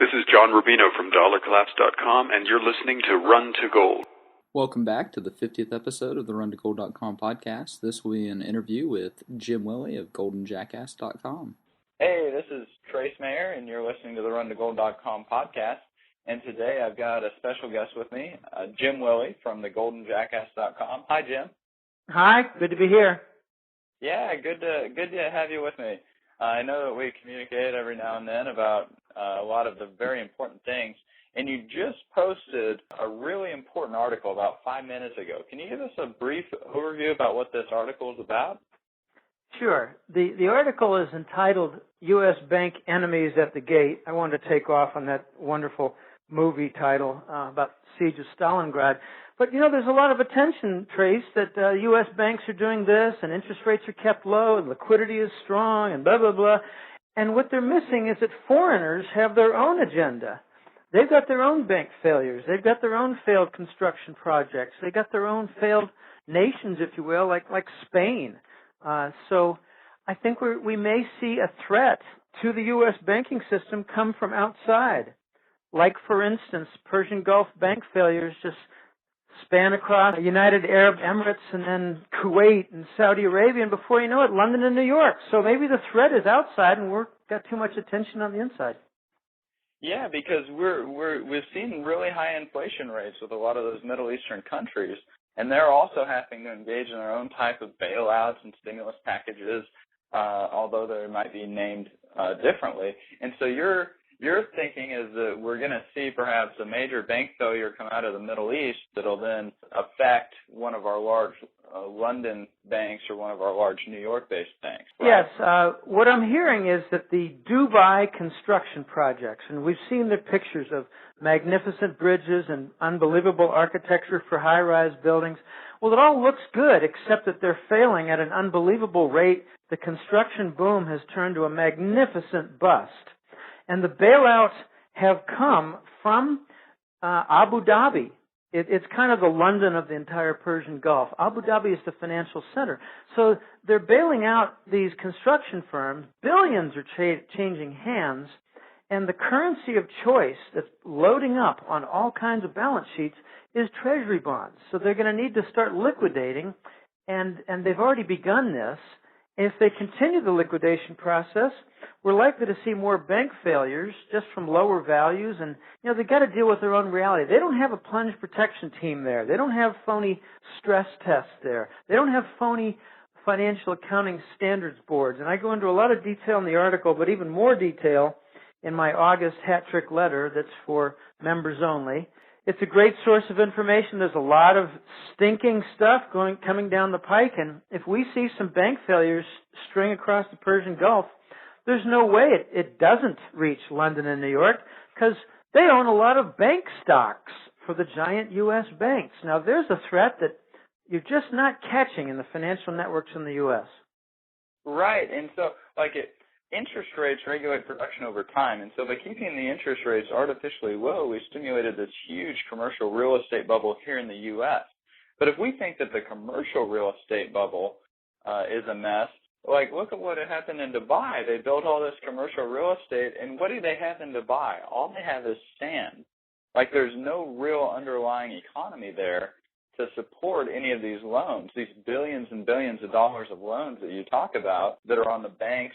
This is John Rubino from DollarCollapse.com, and you're listening to Run to Gold. Welcome back to the 50th episode of the RunToGold.com podcast. This will be an interview with Jim Willie of GoldenJackass.com. Hey, this is Trace Mayer, and you're listening to the RunToGold.com podcast. And today I've got a special guest with me, Jim Willie from the GoldenJackass.com. Hi, Jim. Hi, good to be here. Yeah, good to have you with me. I know that we communicate every now and then about a lot of the very important things, and you just posted a really important article about 5 minutes ago. Can you give us a brief overview about what this article is about? Sure. The article is entitled U.S. Bank Enemies at the Gate. I wanted to take off on that wonderful movie title about Siege of Stalingrad. But, you know, there's a lot of attention, Trace, that U.S. banks are doing this and interest rates are kept low and liquidity is strong and blah, blah, blah. And what they're missing is that foreigners have their own agenda. They've got their own bank failures. They've got their own failed construction projects. They've got their own failed nations, if you will, like Spain. So I think we may see a threat to the U.S. banking system come from outside. Like, for instance, Persian Gulf bank failures just span across the United Arab Emirates and then Kuwait and Saudi Arabia, and before you know it, London and New York. So maybe the threat is outside and we've got too much attention on the inside. Yeah, because we've seen really high inflation rates with a lot of those Middle Eastern countries, and they're also having to engage in their own type of bailouts and stimulus packages, although they might be named differently. And so your thinking is that we're going to see perhaps a major bank failure come out of the Middle East that'll then affect one of our large London banks or one of our large New York-based banks. Right? Yes. What I'm hearing is that the Dubai construction projects, and we've seen the pictures of magnificent bridges and unbelievable architecture for high-rise buildings. Well, it all looks good, except that they're failing at an unbelievable rate. The construction boom has turned to a magnificent bust. And the bailouts have come from Abu Dhabi. It's kind of the London of the entire Persian Gulf. Abu Dhabi is the financial center. So they're bailing out these construction firms. Billions are changing hands. And the currency of choice that's loading up on all kinds of balance sheets is treasury bonds. So they're going to need to start liquidating, and they've already begun this. If they continue the liquidation process, we're likely to see more bank failures just from lower values. And, you know, they've got to deal with their own reality. They don't have a plunge protection team there. They don't have phony stress tests there. They don't have phony financial accounting standards boards. And I go into a lot of detail in the article, but even more detail in my August hat trick letter that's for members only. It's a great source of information. There's a lot of stinking stuff coming down the pike, and if we see some bank failures string across the Persian Gulf, there's no way it doesn't reach London and New York, because they own a lot of bank stocks for the giant U.S. banks. Now, there's a threat that you're just not catching in the financial networks in the U.S. Right, and so, interest rates regulate production over time, and so by keeping the interest rates artificially low, we stimulated this huge commercial real estate bubble here in the U.S. But if we think that the commercial real estate bubble is a mess, look at what had happened in Dubai. They built all this commercial real estate, and what do they have in Dubai? All they have is sand. There's no real underlying economy there to support any of these loans, these billions and billions of dollars of loans that you talk about that are on the banks'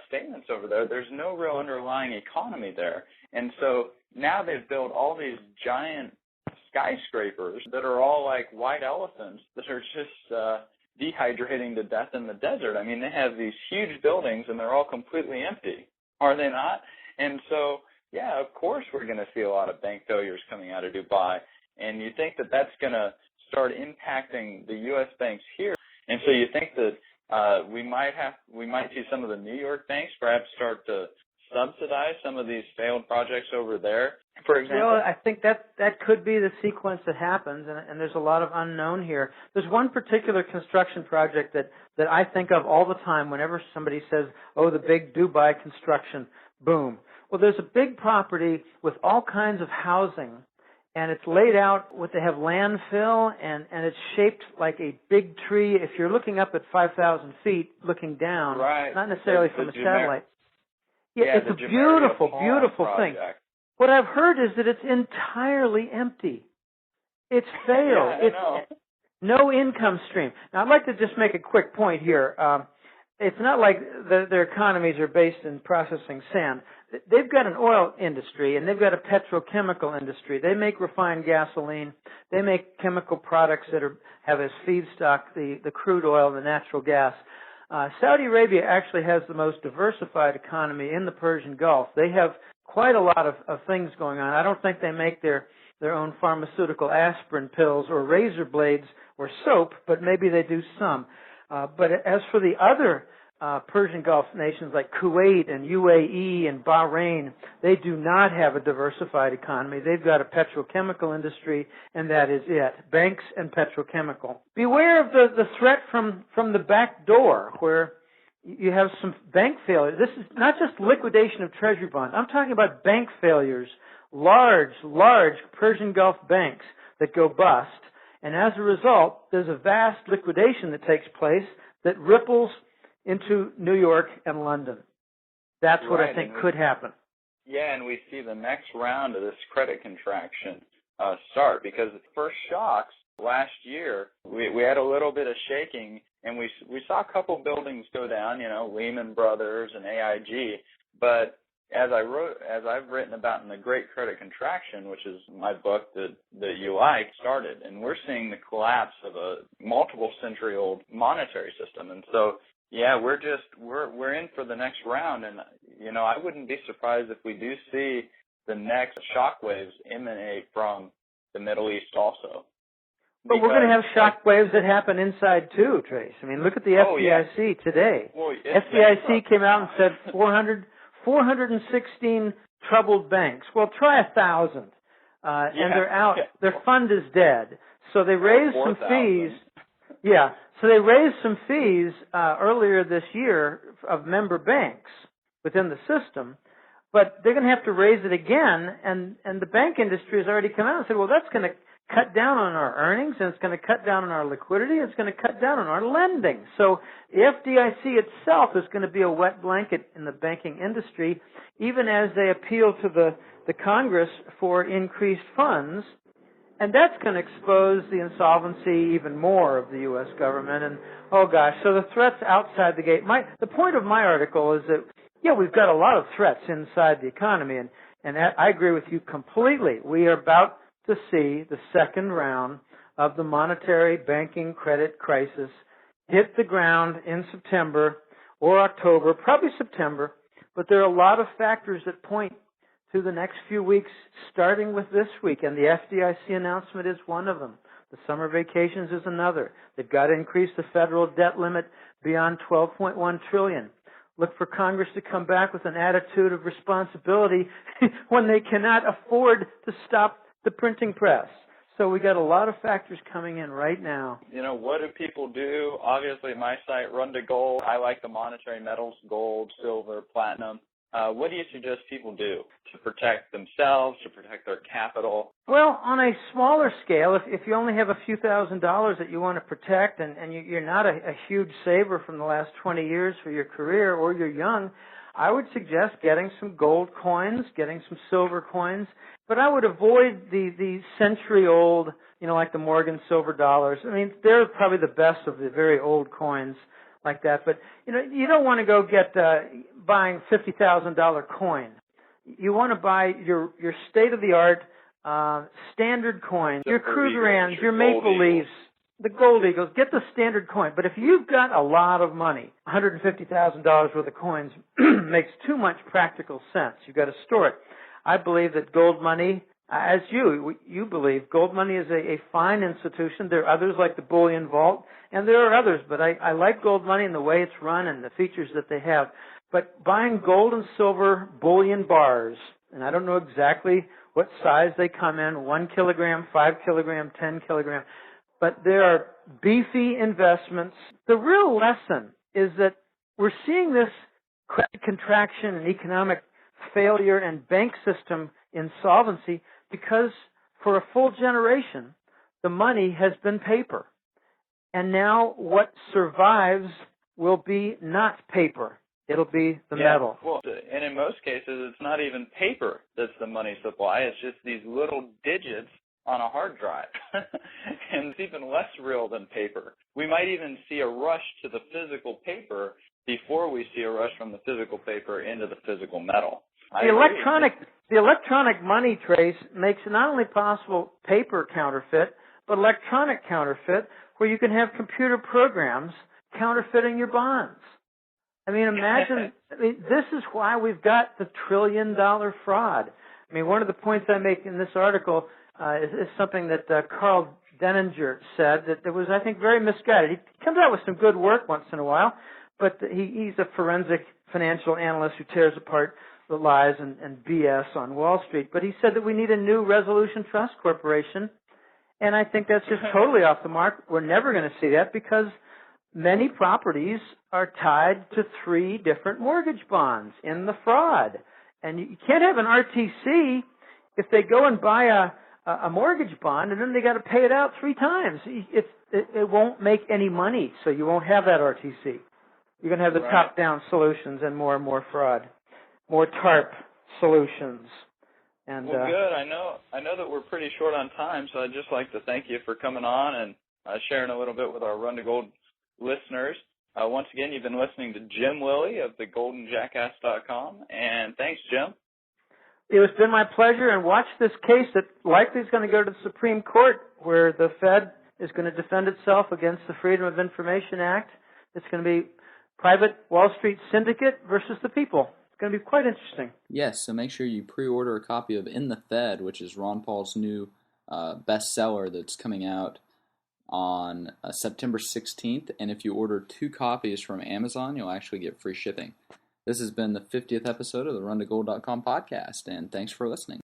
statements over there. There's no real underlying economy there. And so now they've built all these giant skyscrapers that are all like white elephants that are just dehydrating to death in the desert. I mean, they have these huge buildings and they're all completely empty, are they not? And so, yeah, of course we're going to see a lot of bank failures coming out of Dubai. And you think that that's going to start impacting the U.S. banks here. And so you think that we might see some of the New York banks perhaps start to subsidize some of these failed projects over there, for example? Well, I think that could be the sequence that happens, and there's a lot of unknown here. There's one particular construction project that I think of all the time whenever somebody says, oh, the big Dubai construction boom. Well, there's a big property with all kinds of housing, and it's laid out they have landfill, and it's shaped like a big tree. If you're looking up at 5,000 feet, looking down, right. Not necessarily from a satellite. Yeah, it's a beautiful thing. What I've heard is that it's entirely empty. It's failed. Yeah, I know. No income stream. Now, I'd like to just make a quick point here. It's not like their economies are based in processing sand. They've got an oil industry, and they've got a petrochemical industry. They make refined gasoline. They make chemical products that have as feedstock the crude oil and the natural gas. Saudi Arabia actually has the most diversified economy in the Persian Gulf. They have quite a lot of things going on. I don't think they make their own pharmaceutical aspirin pills or razor blades or soap, but maybe they do some. But as for the other Persian Gulf nations like Kuwait and UAE and Bahrain, they do not have a diversified economy. They've got a petrochemical industry, and that is it. Banks and petrochemical. Beware of the threat from the back door, where you have some bank failure. This is not just liquidation of treasury bonds. I'm talking about bank failures, large Persian Gulf banks that go bust. And as a result, there's a vast liquidation that takes place that ripples into New York and London. That's what I think could happen. Yeah, and we see the next round of this credit contraction start, because the first shocks last year, we had a little bit of shaking, and we saw a couple buildings go down, Lehman Brothers and AIG, but as I've written about in the Great Credit Contraction, which is my book that you like, started, and we're seeing the collapse of a multiple century old monetary system. And so, yeah, we're in for the next round, and I wouldn't be surprised if we do see the next shockwaves emanate from the Middle East also. But we're going to have shockwaves that happen inside too, Trace. I mean, look at the FDIC today. Well, FDIC came out and said 416 troubled banks. Well, try 1,000. And they're out. Their fund is dead. So they raised some fees. Yeah. So they raised some fees earlier this year of member banks within the system. But they're going to have to raise it again. And the bank industry has already come out and said, well, that's going to cut down on our earnings, and it's going to cut down on our liquidity, and it's going to cut down on our lending. So the FDIC itself is going to be a wet blanket in the banking industry, even as they appeal to the Congress for increased funds. And that's going to expose the insolvency even more of the U.S. government. And, oh gosh, so the threats outside the gate. The point of my article is that, yeah, we've got a lot of threats inside the economy, and I agree with you completely. We are about to see the second round of the monetary banking credit crisis hit the ground in September or October, probably September, but there are a lot of factors that point to the next few weeks, starting with this week, and the FDIC announcement is one of them. The summer vacations is another. They've got to increase the federal debt limit beyond $12.1 trillion. Look for Congress to come back with an attitude of responsibility when they cannot afford to stop the printing press. So we got a lot of factors coming in right now. What do people do? Obviously, my site, Run to Gold, I like the monetary metals, gold, silver, platinum. What do you suggest people do to protect themselves, to protect their capital? Well, on a smaller scale, if you only have a few $1,000s that you want to protect, and you're not a huge saver from the last 20 years for your career, or you're young, I would suggest getting some gold coins, getting some silver coins, but I would avoid the century-old, like the Morgan silver dollars. I mean, they're probably the best of the very old coins like that. But, you don't want to go get buying $50,000 coin. You want to buy your state-of-the-art standard coins, your Krugerrands, your Maple Leafs, the Gold Eagles. Get the standard coin. But if you've got a lot of money, $150,000 worth of coins makes too much practical sense. You've got to store it. I believe that gold money, as you believe, gold money is a fine institution. There are others like the Bullion Vault, and there are others, but I like gold money and the way it's run and the features that they have. But buying gold and silver bullion bars, and I don't know exactly what size they come in, 1 kilogram, 5 kilogram, 10 kilogram, but there are beefy investments. The real lesson is that we're seeing this credit contraction and economic failure and bank system insolvency because for a full generation, the money has been paper. And now what survives will be not paper. It'll be the metal. Well, and in most cases, it's not even paper that's the money supply. It's just these little digits on a hard drive. And it's even less real than paper. We might even see a rush to the physical paper before we see a rush from the physical paper into the physical metal. The electronic money trace makes it not only possible paper counterfeit, but electronic counterfeit, where you can have computer programs counterfeiting your bonds. I mean, imagine, this is why we've got the trillion-dollar fraud. I mean, one of the points I make in this article is something that Carl Denninger said that was, I think, very misguided. He comes out with some good work once in a while, but he's a forensic financial analyst who tears apart the lies and BS on Wall Street. But he said that we need a new Resolution Trust Corporation, and I think that's just totally off the mark. We're never going to see that because many properties are tied to 3 different mortgage bonds in the fraud. And you can't have an RTC if they go and buy a mortgage bond and then they got to pay it out 3 times. It won't make any money, so you won't have that RTC. You're going to have the top-down solutions and more fraud, more TARP solutions. And, well, good. I know that we're pretty short on time, so I'd just like to thank you for coming on and sharing a little bit with our Run to Gold listeners. Once again, you've been listening to Jim Willie of thegoldenjackass.com, and thanks, Jim. It has been my pleasure, and watch this case that likely is going to go to the Supreme Court, where the Fed is going to defend itself against the Freedom of Information Act. It's going to be private Wall Street syndicate versus the people. It's going to be quite interesting. Yes, so make sure you pre-order a copy of In the Fed, which is Ron Paul's new bestseller that's coming out on September 16th, and if you order 2 copies from Amazon, you'll actually get free shipping. This has been the 50th episode of the RunToGold.com podcast, and thanks for listening.